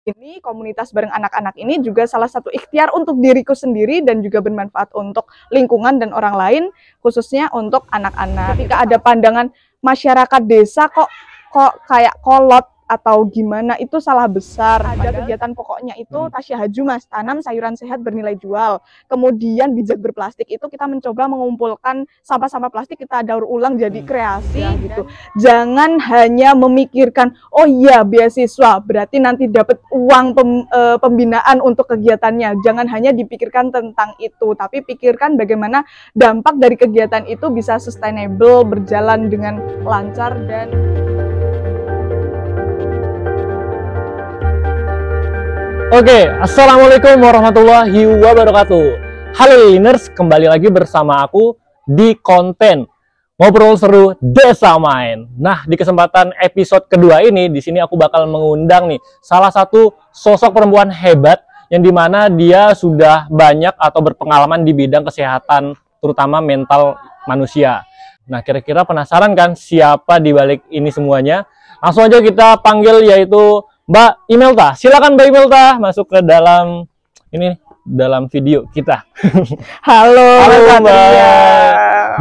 Ini komunitas bareng anak-anak ini juga salah satu ikhtiar untuk diriku sendiri dan juga bermanfaat untuk lingkungan dan orang lain, khususnya untuk anak-anak. Ketika ada pandangan masyarakat desa kok kayak kolot atau gimana, itu salah besar. Ada kegiatan pokoknya itu Tasya Haju, Mas, tanam sayuran sehat bernilai jual. Kemudian bijak berplastik itu kita mencoba mengumpulkan sampah-sampah plastik, kita daur ulang jadi kreasi gitu. Jangan hanya memikirkan, oh iya beasiswa berarti nanti dapat uang pembinaan untuk kegiatannya. Jangan hanya dipikirkan tentang itu, tapi pikirkan bagaimana dampak dari kegiatan itu bisa sustainable, berjalan dengan lancar dan Oke, assalamualaikum warahmatullahi wabarakatuh. Halo listeners, kembali lagi bersama aku di konten ngobrol seru Desa Main. Nah, di kesempatan episode kedua ini, di sini aku bakal mengundang nih salah satu sosok perempuan hebat yang dimana dia sudah banyak atau berpengalaman di bidang kesehatan, terutama mental manusia. Nah, kira-kira penasaran kan siapa di balik ini semuanya? Langsung aja kita panggil, yaitu Mbak Imelta. Silakan Mbak Imelta masuk ke dalam video kita. Halo Mbak.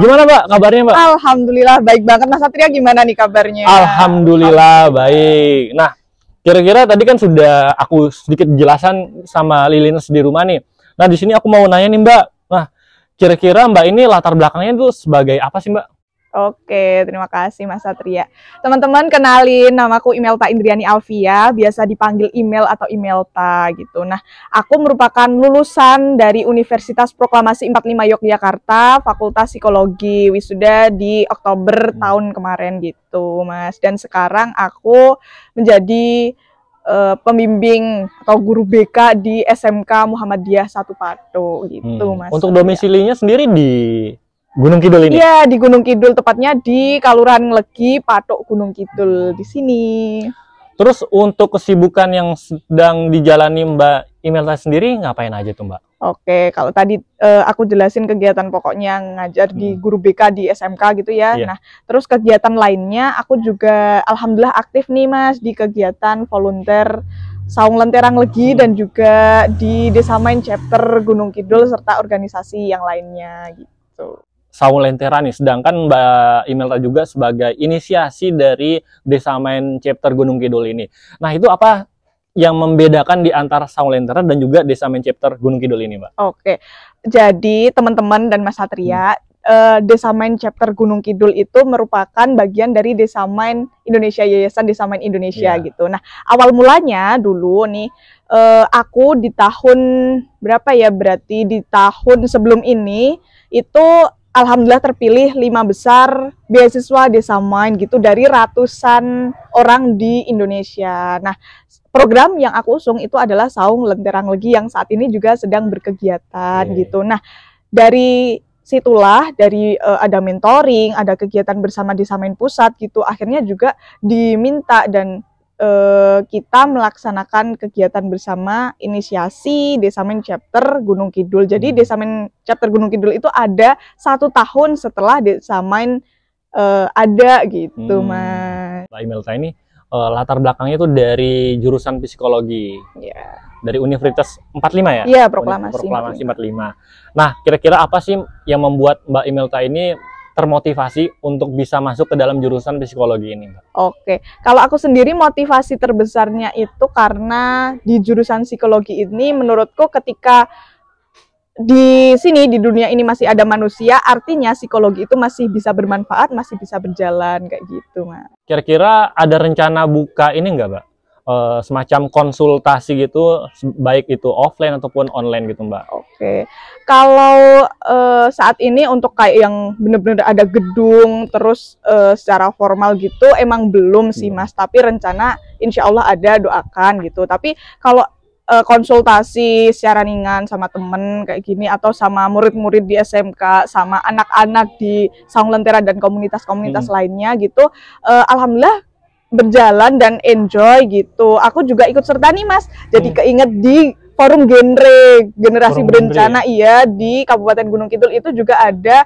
Gimana Mbak kabarnya Mbak? Alhamdulillah baik banget. Mas Satria gimana nih kabarnya? Alhamdulillah baik. Nah, kira-kira tadi kan sudah aku sedikit jelasan sama Lilins di rumah nih. Nah, di sini aku mau nanya nih Mbak. Nah, kira-kira Mbak ini latar belakangnya itu sebagai apa sih Mbak? Oke, terima kasih Mas Satria. Teman-teman, kenalin, namaku Imelta Indriani Alfia, biasa dipanggil Imel atau Imelta gitu. Nah, aku merupakan lulusan dari Universitas Proklamasi 45 Yogyakarta, Fakultas Psikologi, wisuda di Oktober tahun kemarin gitu, Mas. Dan sekarang aku menjadi pembimbing atau guru BK di SMK Muhammadiyah 1 Pato gitu, Mas. Untuk domisilinya sendiri di Gunung Kidul ini? Iya, di Gunung Kidul, tepatnya di Kelurahan Nglegi, Patok, Gunung Kidul, di sini. Terus untuk kesibukan yang sedang dijalani Mbak Imelta sendiri, ngapain aja tuh Mbak? Oke, kalau tadi aku jelasin kegiatan pokoknya ngajar di guru BK di SMK gitu ya. Nah, terus kegiatan lainnya, aku juga alhamdulillah aktif nih Mas, di kegiatan volunteer Saung Lentera Nglegi dan juga di Desa Main Chapter Gunung Kidul, serta organisasi yang lainnya gitu. Saung Lentera nih, sedangkan Mbak Imelta juga sebagai inisiasi dari Desa Main Chapter Gunung Kidul ini. Nah, itu apa yang membedakan di antara Saung Lentera dan juga Desa Main Chapter Gunung Kidul ini, Mbak? Oke, jadi teman-teman dan Mas Satria, Desa Main Chapter Gunung Kidul itu merupakan bagian dari Desa Main Indonesia, Yayasan Desa Main Indonesia gitu. Nah, awal mulanya dulu nih, aku di tahun berapa ya, berarti di tahun sebelum ini, itu alhamdulillah terpilih 5 besar beasiswa Desa Main gitu dari ratusan orang di Indonesia. Nah, program yang aku usung itu adalah Saung Lentera Nglegi yang saat ini juga sedang berkegiatan gitu. Nah, dari situlah, dari ada mentoring, ada kegiatan bersama Desa Main Pusat gitu, akhirnya juga diminta dan kita melaksanakan kegiatan bersama inisiasi Desa Main Chapter Gunung Kidul. Jadi Desa Main Chapter Gunung Kidul itu ada 1 tahun setelah Desa Main ada gitu, Mas. Mbak Imelta ini latar belakangnya itu dari jurusan psikologi. Dari Universitas 45 ya? Iya, Proklamasi 45. Nah, kira-kira apa sih yang membuat Mbak Imelta ini termotivasi untuk bisa masuk ke dalam jurusan psikologi ini, Mbak? Oke, kalau aku sendiri motivasi terbesarnya itu karena di jurusan psikologi ini menurutku ketika di sini, di dunia ini masih ada manusia, artinya psikologi itu masih bisa bermanfaat, masih bisa berjalan kayak gitu, Mas. Kira-kira ada rencana buka ini enggak, Mbak? Semacam konsultasi gitu, baik itu offline ataupun online gitu, Mbak? Oke, kalau saat ini untuk kayak yang bener-bener ada gedung terus secara formal gitu emang belum sih Mas, tapi rencana insya Allah ada, doakan gitu. Tapi kalau konsultasi secara ringan sama temen kayak gini atau sama murid-murid di SMK, sama anak-anak di Saung Lentera dan komunitas-komunitas lainnya gitu, alhamdulillah berjalan dan enjoy gitu. Aku juga ikut serta nih Mas, jadi keinget di forum generasi Forum berencana iya di Kabupaten Gunung Kidul itu juga ada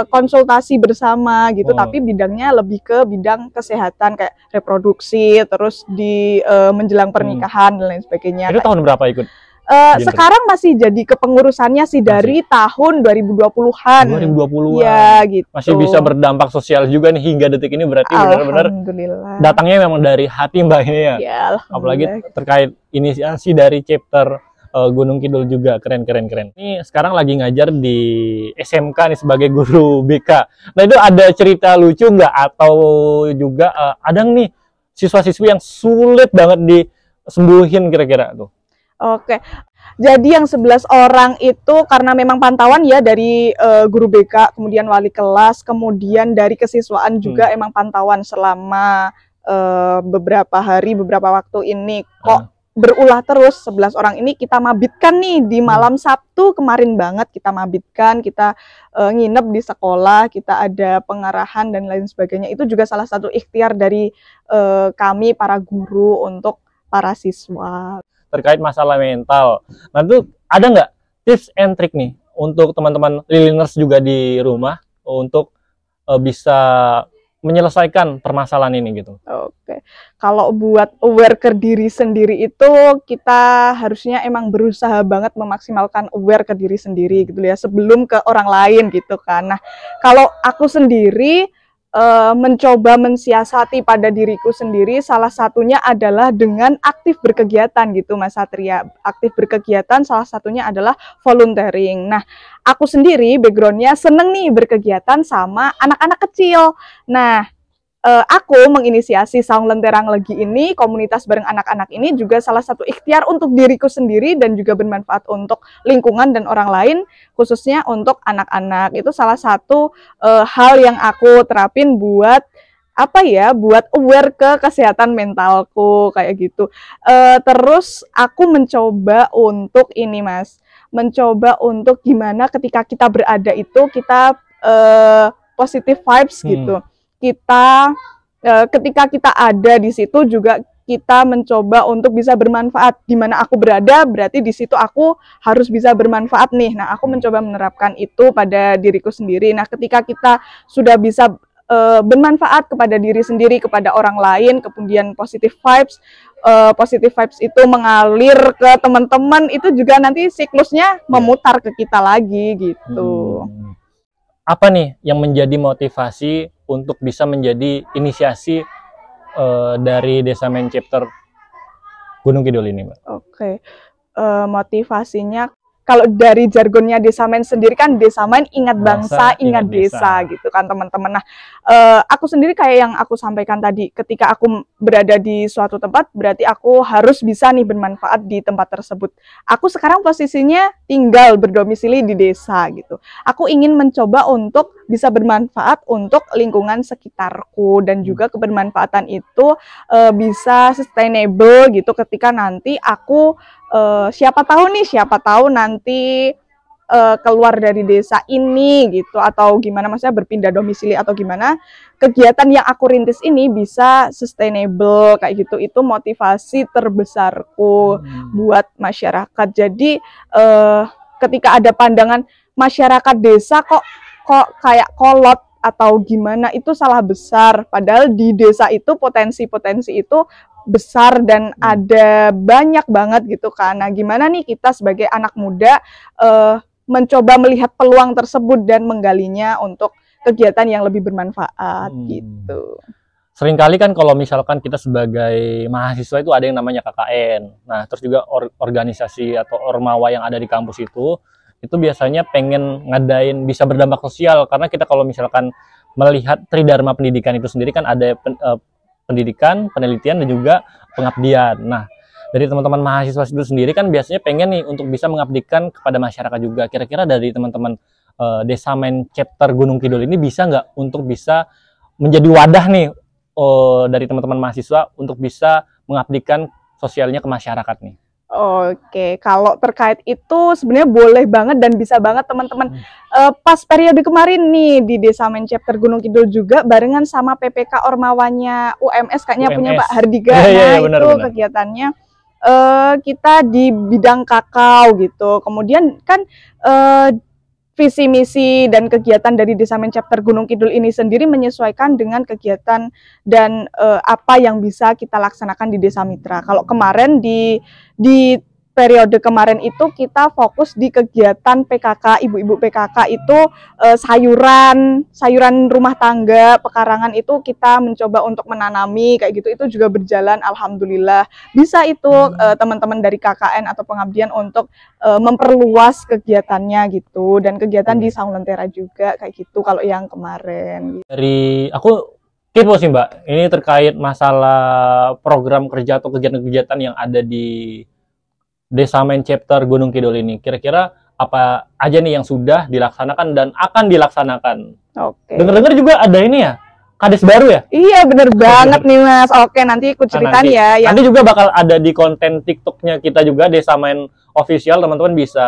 konsultasi bersama gitu, tapi bidangnya lebih ke bidang kesehatan kayak reproduksi, terus di menjelang pernikahan dan lain sebagainya. Itu tahun berapa ikut? Sekarang masih jadi kepengurusannya sih dari tahun 2020-an. 2020-an. Ya, gitu. Masih bisa berdampak sosial juga nih hingga detik ini, berarti benar-benar datangnya memang dari hati Mbak ini ya. Ya, apalagi terkait inisiasi dari chapter Gunung Kidul juga keren. Ini sekarang lagi ngajar di SMK nih sebagai guru BK. Nah itu ada cerita lucu nggak atau juga ada nih siswa-siswi yang sulit banget disembuhin kira-kira tuh? Oke, jadi yang 11 orang itu karena memang pantauan ya dari guru BK, kemudian wali kelas, kemudian dari kesiswaan juga emang pantauan selama beberapa hari, beberapa waktu ini kok berulah terus. 11 orang ini kita mabitkan nih di malam Sabtu kemarin banget, kita mabitkan, kita nginep di sekolah, kita ada pengarahan dan lain sebagainya. Itu juga salah satu ikhtiar dari kami para guru untuk para siswa. Terkait masalah mental. Nah itu ada nggak tips and trick nih untuk teman-teman Liliners juga di rumah untuk bisa menyelesaikan permasalahan ini gitu? Oke, kalau buat aware ke diri sendiri itu kita harusnya emang berusaha banget memaksimalkan aware ke diri sendiri gitu ya sebelum ke orang lain gitu kan. Nah kalau aku sendiri mencoba mensiasati pada diriku sendiri, salah satunya adalah dengan aktif berkegiatan gitu Mas Satria. Aktif berkegiatan salah satunya adalah volunteering. Nah, aku sendiri backgroundnya seneng nih berkegiatan sama anak-anak kecil. Nah, aku menginisiasi Saung Lenterang Legi ini, komunitas bareng anak-anak ini juga salah satu ikhtiar untuk diriku sendiri dan juga bermanfaat untuk lingkungan dan orang lain, khususnya untuk anak-anak. Itu salah satu hal yang aku terapin buat apa ya, buat aware ke kesehatan mentalku kayak gitu. Terus aku mencoba untuk ini Mas, mencoba untuk gimana ketika kita berada itu kita positive vibes gitu. Kita ketika kita ada di situ juga kita mencoba untuk bisa bermanfaat. Di mana aku berada berarti di situ aku harus bisa bermanfaat nih. Nah, aku mencoba menerapkan itu pada diriku sendiri. Nah, ketika kita sudah bisa bermanfaat kepada diri sendiri, kepada orang lain, kemudian positive vibes itu mengalir ke teman-teman, itu juga nanti siklusnya memutar ke kita lagi gitu. Apa nih yang menjadi motivasi untuk bisa menjadi inisiasi dari Desa Main Chapter Gunung Kidul ini, Mbak? Oke, motivasinya kalau dari jargonnya Desa Main sendiri kan Desa Main ingat bangsa, ingat desa gitu kan teman-teman. Nah, aku sendiri kayak yang aku sampaikan tadi, ketika aku berada di suatu tempat berarti aku harus bisa nih bermanfaat di tempat tersebut. Aku sekarang posisinya tinggal berdomisili di desa gitu. Aku ingin mencoba untuk bisa bermanfaat untuk lingkungan sekitarku dan juga kebermanfaatan itu bisa sustainable gitu ketika nanti aku siapa tahu nanti keluar dari desa ini gitu, atau gimana maksudnya berpindah domisili atau gimana, kegiatan yang aku rintis ini bisa sustainable kayak gitu. Itu motivasi terbesarku buat masyarakat. Jadi ketika ada pandangan masyarakat desa kok kayak kolot atau gimana, itu salah besar. Padahal di desa itu potensi-potensi itu besar dan ada banyak banget gitu kan. Nah, gimana nih kita sebagai anak muda mencoba melihat peluang tersebut dan menggalinya untuk kegiatan yang lebih bermanfaat gitu. Seringkali kan kalau misalkan kita sebagai mahasiswa itu ada yang namanya KKN. Nah, terus juga organisasi atau ormawa yang ada di kampus itu biasanya pengen ngadain bisa berdampak sosial, karena kita kalau misalkan melihat Tridharma Pendidikan itu sendiri kan ada pendidikan, penelitian, dan juga pengabdian. Nah, dari teman-teman mahasiswa itu sendiri kan biasanya pengen nih untuk bisa mengabdikan kepada masyarakat juga. Kira-kira dari teman-teman Desa Main Chapter Gunung Kidul ini bisa nggak untuk bisa menjadi wadah nih dari teman-teman mahasiswa untuk bisa mengabdikan sosialnya ke masyarakat nih? Oke, kalau terkait itu sebenarnya boleh banget dan bisa banget teman-teman. Pas periode kemarin nih di Desa Main Chapter Gunung Kidul juga barengan sama PPK Ormawanya UMS kayaknya punya Pak Hardiga. Nah, itu kegiatannya kita di bidang kakao gitu. Kemudian kan visi misi dan kegiatan dari Desa Main Chapter Gunung Kidul ini sendiri menyesuaikan dengan kegiatan dan apa yang bisa kita laksanakan di Desa Mitra. Kalau kemarin di periode kemarin itu kita fokus di kegiatan PKK, ibu-ibu PKK itu sayuran rumah tangga, pekarangan itu kita mencoba untuk menanami kayak gitu, itu juga berjalan alhamdulillah. Bisa itu teman-teman dari KKN atau pengabdian untuk memperluas kegiatannya gitu, dan kegiatan di Saung Lentera juga kayak gitu kalau yang kemarin. Dari aku kepo sih Mbak, ini terkait masalah program kerja atau kegiatan-kegiatan yang ada di Desa Main Chapter Gunung Kidul ini. Kira-kira apa aja nih yang sudah dilaksanakan dan akan dilaksanakan? Oke. Dengar-dengar juga ada ini ya, kades baru ya? Iya bener banget nih Mas. Oke, nanti ikut ceritain ya. Nanti juga bakal ada di konten TikToknya kita juga, Desa Main Official. Teman-teman bisa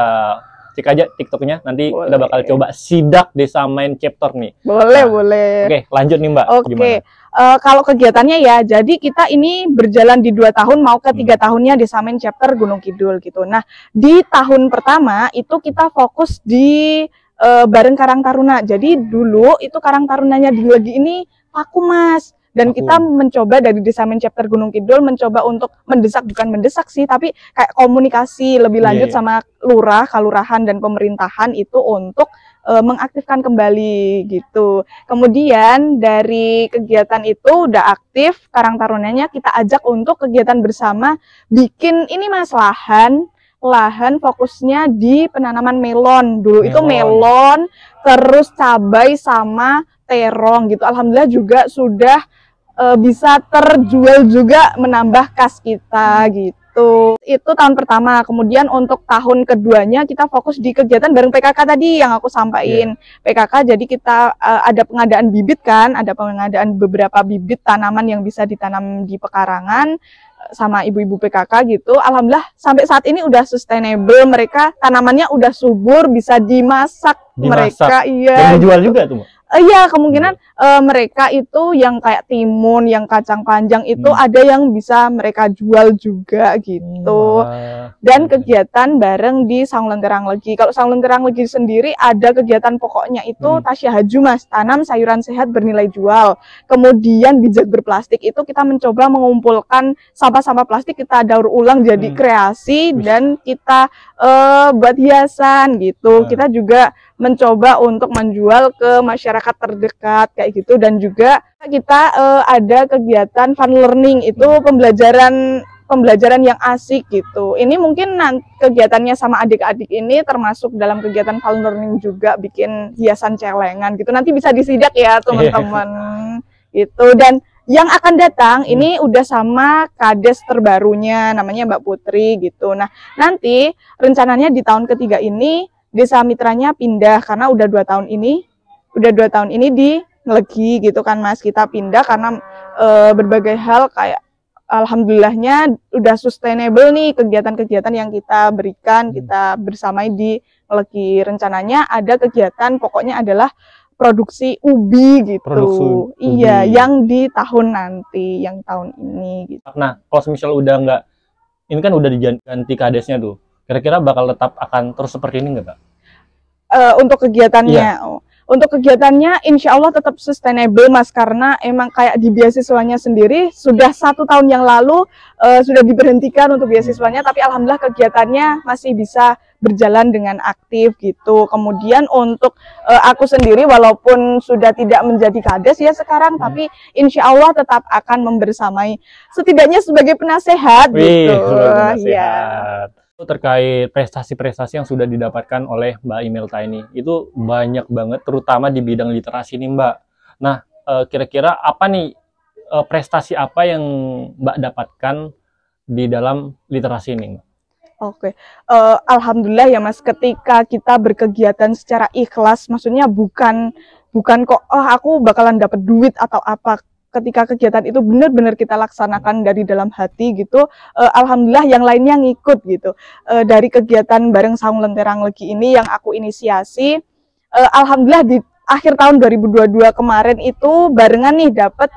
cek aja TikToknya. Nanti kita bakal coba sidak Desa Main Chapter nih. Boleh. Oke, lanjut nih Mbak. Oke. Kalau kegiatannya ya, jadi kita ini berjalan di 2 tahun mau ke 3 tahunnya Desa Main Chapter Gunung Kidul gitu. Nah, di tahun pertama itu kita fokus di bareng Karang Taruna. Jadi dulu itu Karang Tarunanya di Legi ini vakum Mas. Dan kita mencoba dari Desa Main Chapter Gunung Kidul mencoba untuk mendesak, bukan mendesak sih, tapi kayak komunikasi lebih lanjut sama lurah, kalurahan dan pemerintahan itu untuk mengaktifkan kembali gitu. Kemudian dari kegiatan itu udah aktif, Karang Tarunanya kita ajak untuk kegiatan bersama bikin ini Mas lahan fokusnya di penanaman melon. Dulu itu melon, terus cabai sama terong gitu. Alhamdulillah juga sudah bisa terjual juga, menambah kas kita gitu. Itu tahun pertama. Kemudian untuk tahun keduanya kita fokus di kegiatan bareng PKK tadi yang aku sampaikan. PKK jadi kita ada pengadaan bibit kan, ada pengadaan beberapa bibit tanaman yang bisa ditanam di pekarangan sama ibu-ibu PKK gitu. Alhamdulillah sampai saat ini udah sustainable, mereka tanamannya udah subur, bisa dimasak. Mereka dan dijual juga tuh Mbak? Iya, kemungkinan mereka itu yang kayak timun, yang kacang panjang itu ada yang bisa mereka jual juga gitu. Dan kegiatan bareng di Saung Lenterang Legi. Kalau Saung Lenterang Legi sendiri ada kegiatan pokoknya itu Tasya Haju Mas, tanam sayuran sehat bernilai jual. Kemudian bijak berplastik itu kita mencoba mengumpulkan sampah-sampah plastik, kita daur ulang jadi kreasi dan kita buat hiasan gitu. Kita juga mencoba untuk menjual ke masyarakat terdekat kayak gitu, dan juga kita ada kegiatan fun learning, itu pembelajaran yang asik gitu. Ini mungkin kegiatannya sama adik-adik ini termasuk dalam kegiatan fun learning juga, bikin hiasan celengan gitu. Nanti bisa disidak ya teman-teman gitu. Dan yang akan datang ini udah sama kades terbarunya namanya Mbak Putri gitu. Nah, nanti rencananya di tahun ketiga ini Desa Mitranya pindah karena udah 2 tahun ini di Legi gitu kan Mas, kita pindah karena berbagai hal kayak alhamdulillahnya udah sustainable nih kegiatan-kegiatan yang kita berikan, kita bersamai di Legi. Rencananya ada kegiatan pokoknya adalah produksi ubi gitu. Iya, yang di tahun nanti, yang tahun ini gitu. Nah, kalau misal udah nggak, ini kan udah diganti kadesnya tuh. Kira-kira bakal tetap akan terus seperti ini nggak, Kak? Untuk kegiatannya, untuk kegiatannya insya Allah tetap sustainable Mas, karena emang kayak di beasiswanya sendiri sudah 1 tahun yang lalu sudah diberhentikan untuk beasiswanya, tapi alhamdulillah kegiatannya masih bisa berjalan dengan aktif gitu. Kemudian untuk aku sendiri walaupun sudah tidak menjadi kades ya sekarang, tapi insya Allah tetap akan membersamai, setidaknya sebagai penasehat gitu. Ya. Terkait prestasi-prestasi yang sudah didapatkan oleh Mbak Imelda ini, itu banyak banget, terutama di bidang literasi nih Mbak. Nah, kira-kira apa nih prestasi apa yang Mbak dapatkan di dalam literasi ini, Mbak? Oke, alhamdulillah ya Mas, ketika kita berkegiatan secara ikhlas, maksudnya bukan kok aku bakalan dapat duit atau apa. Ketika kegiatan itu benar-benar kita laksanakan dari dalam hati gitu, alhamdulillah yang lainnya ngikut gitu. Dari kegiatan bareng Saung Lenterang Legi ini yang aku inisiasi, alhamdulillah di akhir tahun 2022 kemarin itu barengan nih dapat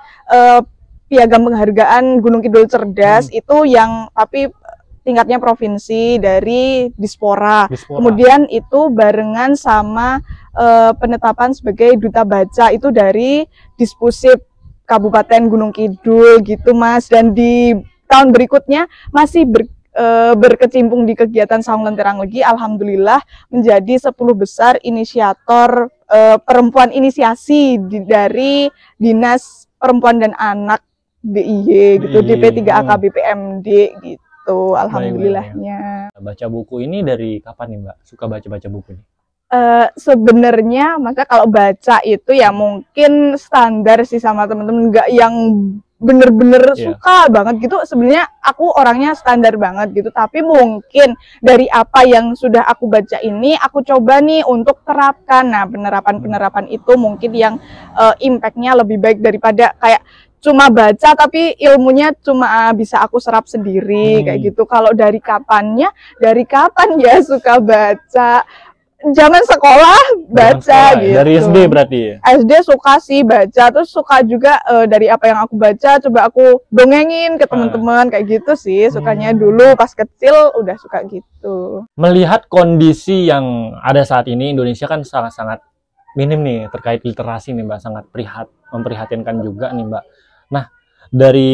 piagam penghargaan Gunung Kidul Cerdas, itu yang tapi tingkatnya provinsi dari Dispora. Dispora. Kemudian itu barengan sama penetapan sebagai duta baca itu dari Dispusip Kabupaten Gunung Kidul gitu Mas. Dan di tahun berikutnya masih berkecimpung di kegiatan Saung Lentera Legi, alhamdulillah menjadi 10 besar inisiator perempuan inisiasi dari Dinas Perempuan dan Anak DIY gitu, DP3AK BPMD gitu, alhamdulillahnya. Baca buku ini dari kapan nih Mbak? Suka baca-baca buku ini? Sebenarnya maka kalau baca itu ya mungkin standar sih sama temen-temen, nggak yang bener-bener suka banget gitu. Sebenarnya aku orangnya standar banget gitu, tapi mungkin dari apa yang sudah aku baca ini aku coba nih untuk terapkan. Nah, penerapan itu mungkin yang impact-nya lebih baik daripada kayak cuma baca tapi ilmunya cuma bisa aku serap sendiri kayak gitu. Kalau dari kapan ya suka baca? Zaman sekolah baca gitu. Dari SD berarti ya? SD suka sih baca, terus suka juga dari apa yang aku baca coba aku dongengin ke teman-teman kayak gitu sih. Sukanya dulu pas kecil udah suka gitu. Melihat kondisi yang ada saat ini, Indonesia kan sangat-sangat minim nih terkait literasi nih Mbak, sangat memprihatinkan juga nih Mbak. Nah, dari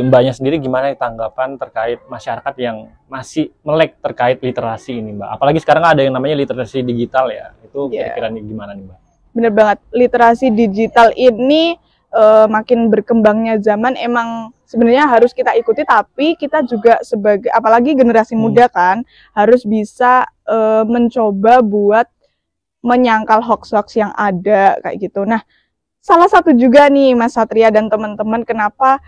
Mbaknya sendiri gimana tanggapan terkait masyarakat yang masih melek terkait literasi ini Mbak? Apalagi sekarang ada yang namanya literasi digital ya, itu kira-kira gimana nih Mbak? Bener banget, literasi digital ini makin berkembangnya zaman emang sebenarnya harus kita ikuti, tapi kita juga sebagai apalagi generasi muda kan harus bisa mencoba buat menyangkal hoax-hoax yang ada kayak gitu. Nah, salah satu juga nih Mas Satria dan teman-teman kenapa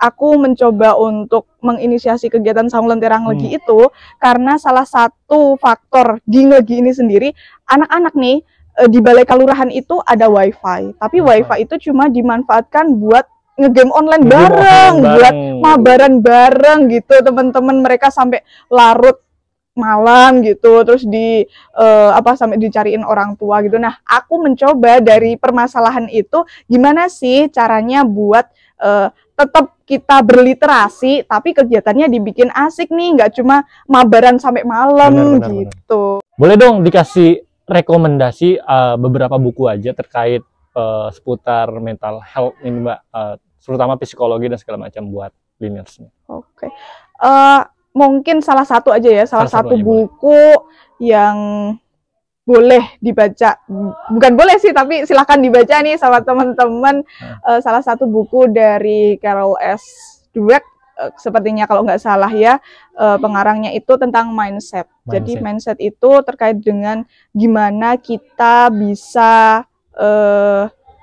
aku mencoba untuk menginisiasi kegiatan Saung Lentera Legi itu karena salah satu faktor di Ngegi ini sendiri, anak-anak nih di Balai Kelurahan itu ada wifi, tapi wifi itu cuma dimanfaatkan buat ngegame online bareng, buat mabaran bareng gitu teman-teman, mereka sampai larut malam gitu, terus sampai dicariin orang tua gitu. Nah, aku mencoba dari permasalahan itu gimana sih caranya buat tetap kita berliterasi tapi kegiatannya dibikin asik nih, nggak cuma mabaran sampai malam gitu. Boleh dong dikasih rekomendasi beberapa buku aja terkait seputar mental health ini Mbak, terutama psikologi dan segala macam buat linearsnya. Oke. Mungkin salah satu aja ya, salah satu buku yang boleh dibaca, bukan boleh sih, tapi silahkan dibaca nih sama teman-teman. Salah satu buku dari Carol S. Dweck, sepertinya kalau nggak salah ya, pengarangnya itu tentang mindset. Jadi mindset itu terkait dengan gimana kita bisa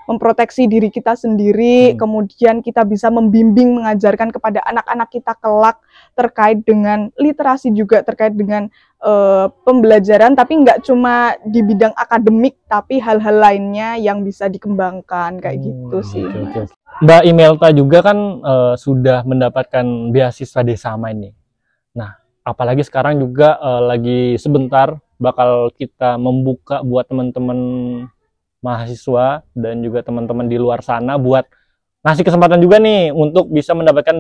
memproteksi diri kita sendiri, kemudian kita bisa membimbing, mengajarkan kepada anak-anak kita kelak terkait dengan literasi juga, terkait dengan pembelajaran, tapi nggak cuma di bidang akademik, tapi hal-hal lainnya yang bisa dikembangkan, kayak gitu sih. Mbak Imelda juga kan sudah mendapatkan beasiswa Desamain nih. Nah, apalagi sekarang juga lagi sebentar bakal kita membuka buat teman-teman mahasiswa dan juga teman-teman di luar sana buat ngasih kesempatan juga nih untuk bisa mendapatkan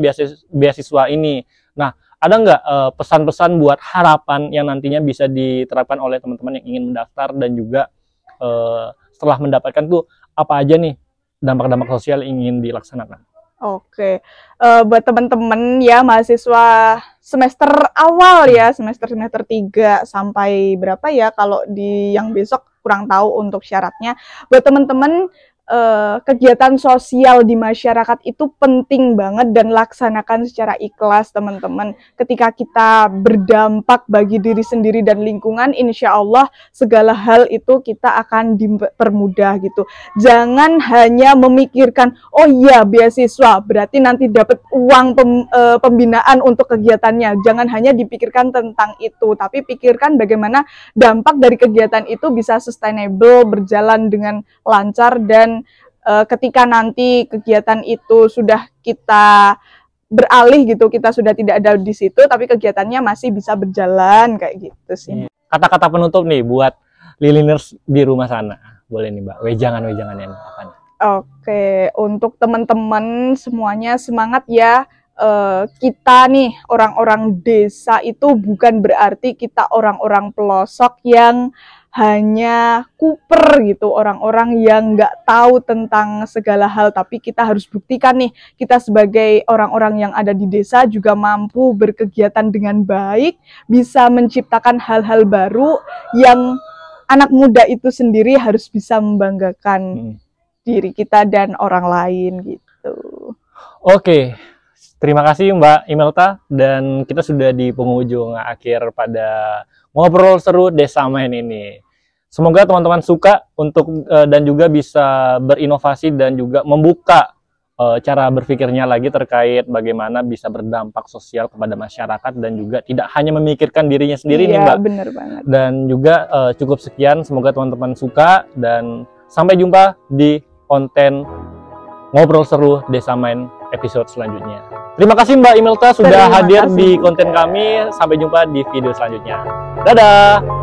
beasiswa ini. Nah, ada nggak pesan-pesan buat harapan yang nantinya bisa diterapkan oleh teman-teman yang ingin mendaftar, dan juga setelah mendapatkan tuh apa aja nih dampak-dampak sosial yang ingin dilaksanakan? Oke, buat teman-teman ya mahasiswa semester awal ya, semester 3 sampai berapa ya kalau di yang besok kurang tahu untuk syaratnya. Buat teman-teman, kegiatan sosial di masyarakat itu penting banget dan laksanakan secara ikhlas teman-teman. Ketika kita berdampak bagi diri sendiri dan lingkungan, insya Allah segala hal itu kita akan dipermudah gitu. Jangan hanya memikirkan, oh iya beasiswa berarti nanti dapat uang pembinaan untuk kegiatannya. Jangan hanya dipikirkan tentang itu, tapi pikirkan bagaimana dampak dari kegiatan itu bisa sustainable, berjalan dengan lancar, dan ketika nanti kegiatan itu sudah kita beralih gitu, kita sudah tidak ada di situ, tapi kegiatannya masih bisa berjalan kayak gitu sih. Kata-kata penutup nih buat Liliners di rumah sana, boleh nih Mbak, wejangan-wejangannya apa nih? Oke, untuk teman-teman semuanya semangat ya, kita nih orang-orang desa itu bukan berarti kita orang-orang pelosok yang hanya kuper gitu, orang-orang yang nggak tahu tentang segala hal, tapi kita harus buktikan nih, kita sebagai orang-orang yang ada di desa juga mampu berkegiatan dengan baik, bisa menciptakan hal-hal baru yang anak muda itu sendiri harus bisa membanggakan diri kita dan orang lain gitu. Oke, terima kasih Mbak Imelta, dan kita sudah di penghujung akhir pada ngobrol seru Desa Main ini. Semoga teman-teman suka dan juga bisa berinovasi dan juga membuka cara berpikirnya lagi terkait bagaimana bisa berdampak sosial kepada masyarakat dan juga tidak hanya memikirkan dirinya sendiri nih Mbak. Bener banget. Dan juga cukup sekian, semoga teman-teman suka dan sampai jumpa di konten ngobrol seru Desa Main episode selanjutnya. Terima kasih Mbak Imelta sudah hadir di konten kami. Sampai jumpa di video selanjutnya. Dadah!